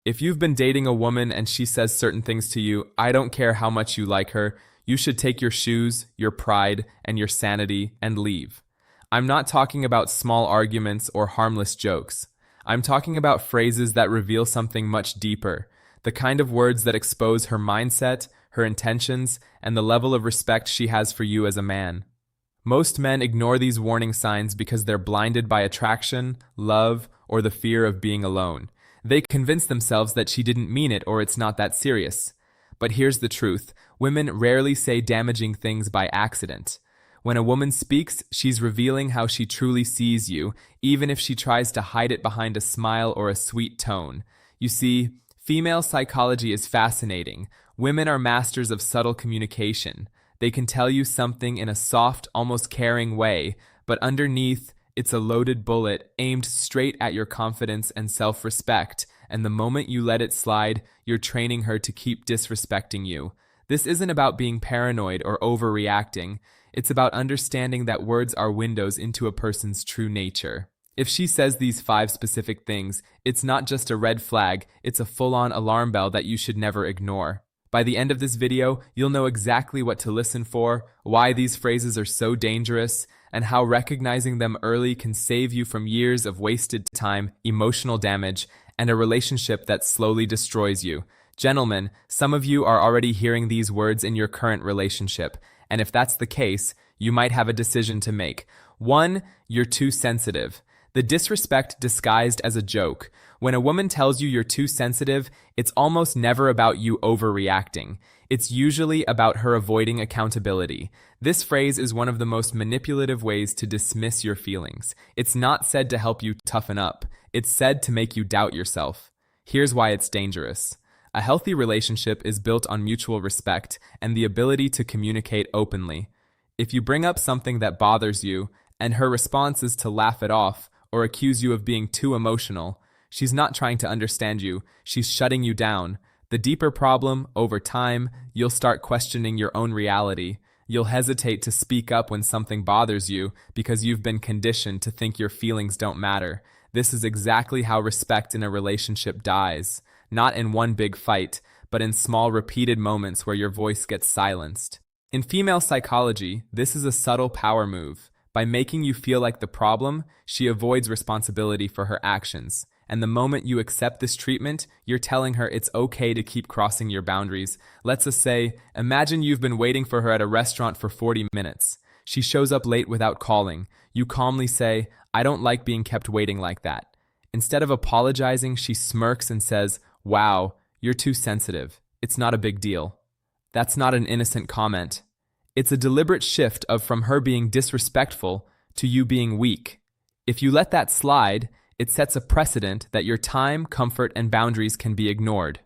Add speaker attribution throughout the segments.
Speaker 1: If you've been dating a woman and she says certain things to you, I don't care how much you like her, you should take your shoes, your pride, and your sanity and leave. I'm not talking about small arguments or harmless jokes. I'm talking about phrases that reveal something much deeper, the kind of words that expose her mindset, her intentions, and the level of respect she has for you as a man. Most men ignore these warning signs because they're blinded by attraction, love, or the fear of being alone. They convince themselves that she didn't mean it or it's not that serious. But here's the truth. Women rarely say damaging things by accident. When a woman speaks, she's revealing how she truly sees you, even if she tries to hide it behind a smile or a sweet tone. You see, female psychology is fascinating. Women are masters of subtle communication. They can tell you something in a soft, almost caring way, but underneath, it's a loaded bullet aimed straight at your confidence and self-respect, and the moment you let it slide, you're training her to keep disrespecting you. This isn't about being paranoid or overreacting. It's about understanding that words are windows into a person's true nature. If she says these 5 specific things, it's not just a red flag, it's a full-on alarm bell that you should never ignore. By the end of this video, you'll know exactly what to listen for, why these phrases are so dangerous, and how recognizing them early can save you from years of wasted time, emotional damage, and a relationship that slowly destroys you. Gentlemen, some of you are already hearing these words in your current relationship, and if that's the case, you might have a decision to make. 1. You're too sensitive. The disrespect disguised as a joke. When a woman tells you you're too sensitive, it's almost never about you overreacting. It's usually about her avoiding accountability. This phrase is one of the most manipulative ways to dismiss your feelings. It's not said to help you toughen up. It's said to make you doubt yourself. Here's why it's dangerous. A healthy relationship is built on mutual respect and the ability to communicate openly. If you bring up something that bothers you, and her response is to laugh it off or accuse you of being too emotional, she's not trying to understand you, she's shutting you down. The deeper problem, over time, you'll start questioning your own reality. You'll hesitate to speak up when something bothers you because you've been conditioned to think your feelings don't matter. This is exactly how respect in a relationship dies. Not in one big fight, but in small repeated moments where your voice gets silenced. In female psychology, this is a subtle power move. By making you feel like the problem, she avoids responsibility for her actions. And the moment you accept this treatment, you're telling her it's okay to keep crossing your boundaries. Let's just say, imagine you've been waiting for her at a restaurant for 40 minutes. She shows up late without calling. You calmly say, I don't like being kept waiting like that. Instead of apologizing, she smirks and says, wow, you're too sensitive. It's not a big deal. That's not an innocent comment. It's a deliberate shift from her being disrespectful to you being weak. If you let that slide, it sets a precedent that your time, comfort, and boundaries can be ignored.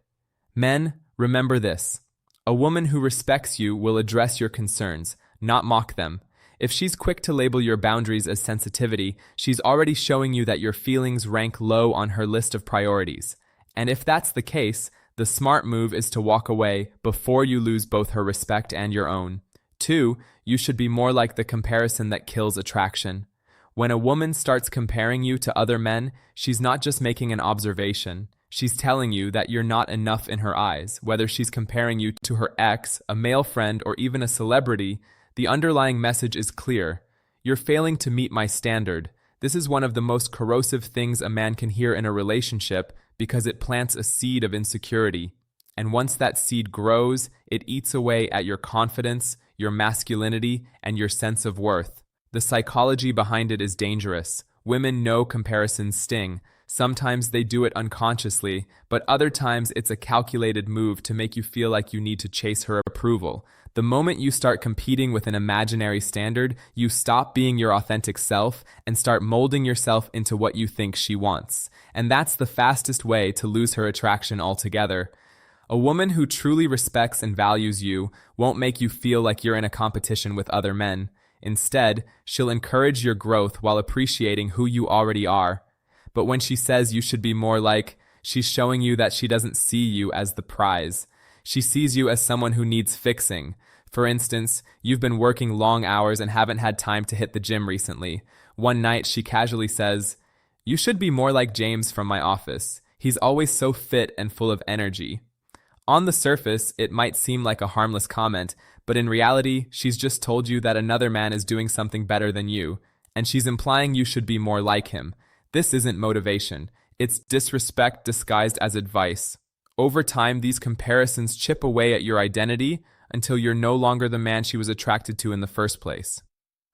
Speaker 1: Men, remember this. A woman who respects you will address your concerns, not mock them. If she's quick to label your boundaries as sensitivity, she's already showing you that your feelings rank low on her list of priorities. And if that's the case, the smart move is to walk away before you lose both her respect and your own. 2, you should be more like the comparison that kills attraction. When a woman starts comparing you to other men, she's not just making an observation. She's telling you that you're not enough in her eyes. Whether she's comparing you to her ex, a male friend, or even a celebrity, the underlying message is clear. You're failing to meet my standard. This is one of the most corrosive things a man can hear in a relationship because it plants a seed of insecurity. And once that seed grows, it eats away at your confidence, your masculinity, and your sense of worth. The psychology behind it is dangerous. Women know comparisons sting. Sometimes they do it unconsciously, but other times it's a calculated move to make you feel like you need to chase her approval. The moment you start competing with an imaginary standard, you stop being your authentic self and start molding yourself into what you think she wants. And that's the fastest way to lose her attraction altogether. A woman who truly respects and values you won't make you feel like you're in a competition with other men. Instead, she'll encourage your growth while appreciating who you already are. But when she says you should be more like, she's showing you that she doesn't see you as the prize. She sees you as someone who needs fixing. For instance, you've been working long hours and haven't had time to hit the gym recently. One night, she casually says, you should be more like James from my office. He's always so fit and full of energy. On the surface, it might seem like a harmless comment, but in reality, she's just told you that another man is doing something better than you, and she's implying you should be more like him. This isn't motivation. It's disrespect disguised as advice. Over time, these comparisons chip away at your identity until you're no longer the man she was attracted to in the first place.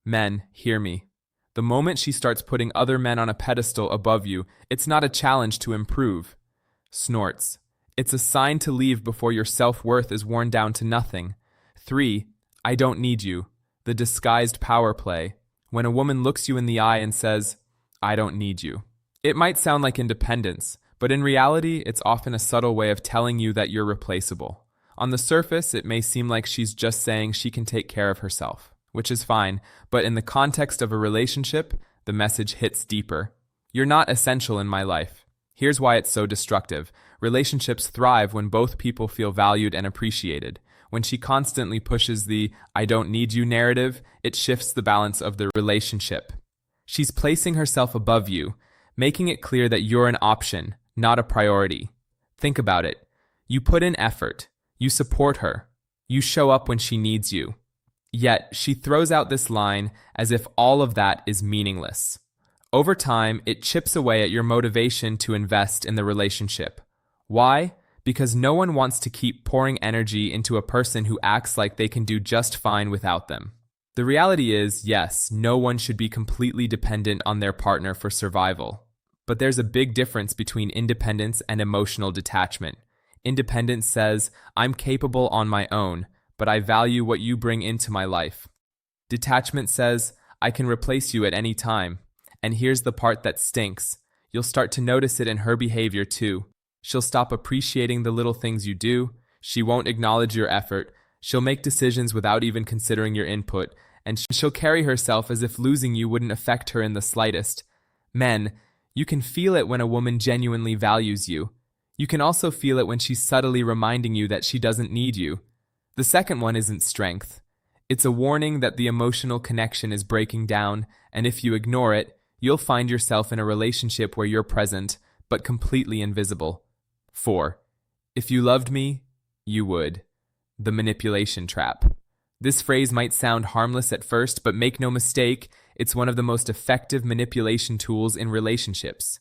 Speaker 1: Men, hear me. The moment she starts putting other men on a pedestal above you, it's not a challenge to improve. Snorts. It's a sign to leave before your self-worth is worn down to nothing. 3. I don't need you. The disguised power play. When a woman looks you in the eye and says, I don't need you. It might sound like independence, but in reality, it's often a subtle way of telling you that you're replaceable. On the surface, it may seem like she's just saying she can take care of herself, which is fine, but in the context of a relationship, the message hits deeper. You're not essential in my life. Here's why it's so destructive. Relationships thrive when both people feel valued and appreciated. When she constantly pushes the I don't need you narrative, it shifts the balance of the relationship. She's placing herself above you, making it clear that you're an option, not a priority. Think about it. You put in effort. You support her. You show up when she needs you. Yet, she throws out this line as if all of that is meaningless. Over time, it chips away at your motivation to invest in the relationship. Why? Because no one wants to keep pouring energy into a person who acts like they can do just fine without them. The reality is, yes, no one should be completely dependent on their partner for survival. But there's a big difference between independence and emotional detachment. Independence says, I'm capable on my own, but I value what you bring into my life. Detachment says, I can replace you at any time. And here's the part that stinks. You'll start to notice it in her behavior too. She'll stop appreciating the little things you do. She won't acknowledge your effort. She'll make decisions without even considering your input. And she'll carry herself as if losing you wouldn't affect her in the slightest. Men, you can feel it when a woman genuinely values you. You can also feel it when she's subtly reminding you that she doesn't need you. The second one isn't strength. It's a warning that the emotional connection is breaking down, and if you ignore it, you'll find yourself in a relationship where you're present, but completely invisible. 4. If you loved me, you would. The manipulation trap. This phrase might sound harmless at first, but make no mistake, it's one of the most effective manipulation tools in relationships.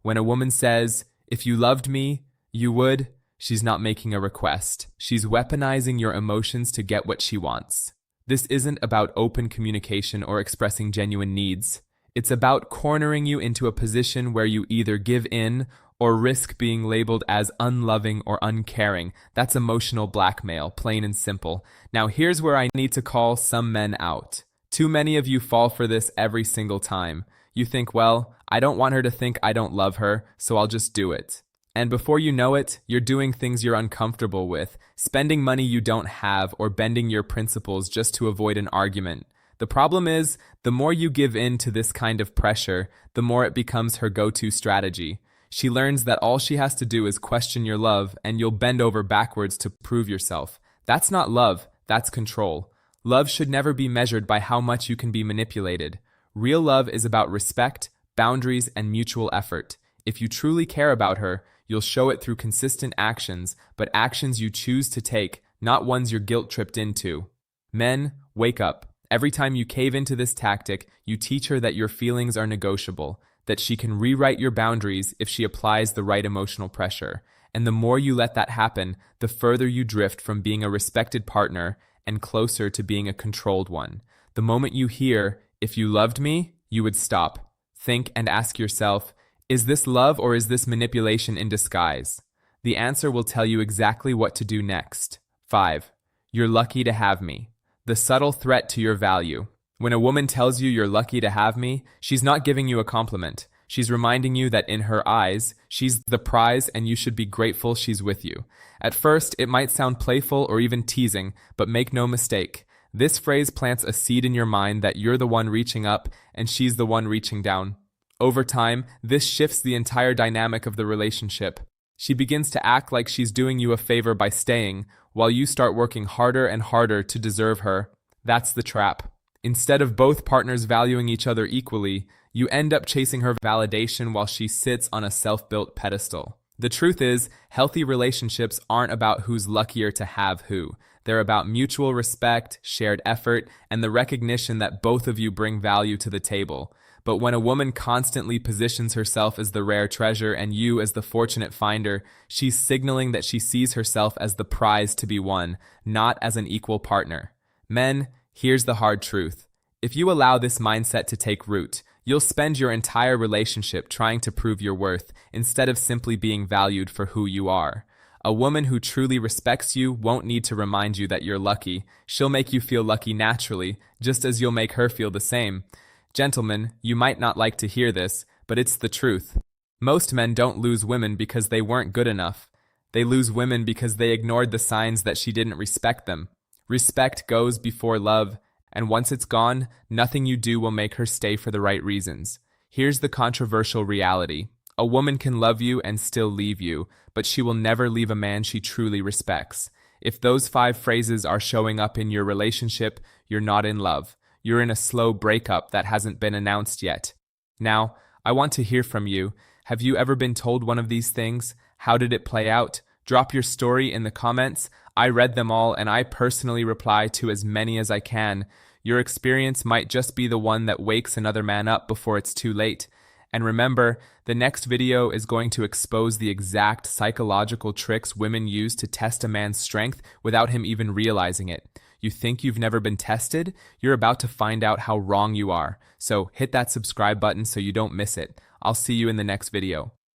Speaker 1: When a woman says, if you loved me, you would, she's not making a request. She's weaponizing your emotions to get what she wants. This isn't about open communication or expressing genuine needs. It's about cornering you into a position where you either give in or risk being labeled as unloving or uncaring. That's emotional blackmail, plain and simple. Now here's where I need to call some men out. Too many of you fall for this every single time. You think, well, I don't want her to think I don't love her, so I'll just do it. And before you know it, you're doing things you're uncomfortable with, spending money you don't have, or bending your principles just to avoid an argument. The problem is, the more you give in to this kind of pressure, the more it becomes her go-to strategy. She learns that all she has to do is question your love, and you'll bend over backwards to prove yourself. That's not love, that's control. Love should never be measured by how much you can be manipulated. Real love is about respect, boundaries, and mutual effort. If you truly care about her, you'll show it through consistent actions, but actions you choose to take, not ones you're guilt-tripped into. Men, wake up. Every time you cave into this tactic, you teach her that your feelings are negotiable, that she can rewrite your boundaries if she applies the right emotional pressure. And the more you let that happen, the further you drift from being a respected partner and closer to being a controlled one. The moment you hear, if you loved me, you would stop. Think and ask yourself, is this love or is this manipulation in disguise? The answer will tell you exactly what to do next. 5. You're lucky to have me. The subtle threat to your value. When a woman tells you you're lucky to have me, she's not giving you a compliment. She's reminding you that in her eyes, she's the prize and you should be grateful she's with you. At first, it might sound playful or even teasing, but make no mistake. This phrase plants a seed in your mind that you're the one reaching up and she's the one reaching down. Over time, this shifts the entire dynamic of the relationship. She begins to act like she's doing you a favor by staying, while you start working harder and harder to deserve her. That's the trap. Instead of both partners valuing each other equally, you end up chasing her validation while she sits on a self-built pedestal. The truth is, healthy relationships aren't about who's luckier to have who. They're about mutual respect, shared effort, and the recognition that both of you bring value to the table. But when a woman constantly positions herself as the rare treasure and you as the fortunate finder, she's signaling that she sees herself as the prize to be won, not as an equal partner. Men, here's the hard truth. If you allow this mindset to take root, you'll spend your entire relationship trying to prove your worth instead of simply being valued for who you are. A woman who truly respects you won't need to remind you that you're lucky. She'll make you feel lucky naturally, just as you'll make her feel the same. Gentlemen, you might not like to hear this, but it's the truth. Most men don't lose women because they weren't good enough. They lose women because they ignored the signs that she didn't respect them. Respect goes before love, and once it's gone, nothing you do will make her stay for the right reasons. Here's the controversial reality. A woman can love you and still leave you, but she will never leave a man she truly respects. If those 5 phrases are showing up in your relationship, you're not in love. You're in a slow breakup that hasn't been announced yet. Now, I want to hear from you. Have you ever been told one of these things? How did it play out? Drop your story in the comments. I read them all and I personally reply to as many as I can. Your experience might just be the one that wakes another man up before it's too late. And remember, the next video is going to expose the exact psychological tricks women use to test a man's strength without him even realizing it. You think you've never been tested? You're about to find out how wrong you are. So hit that subscribe button so you don't miss it. I'll see you in the next video.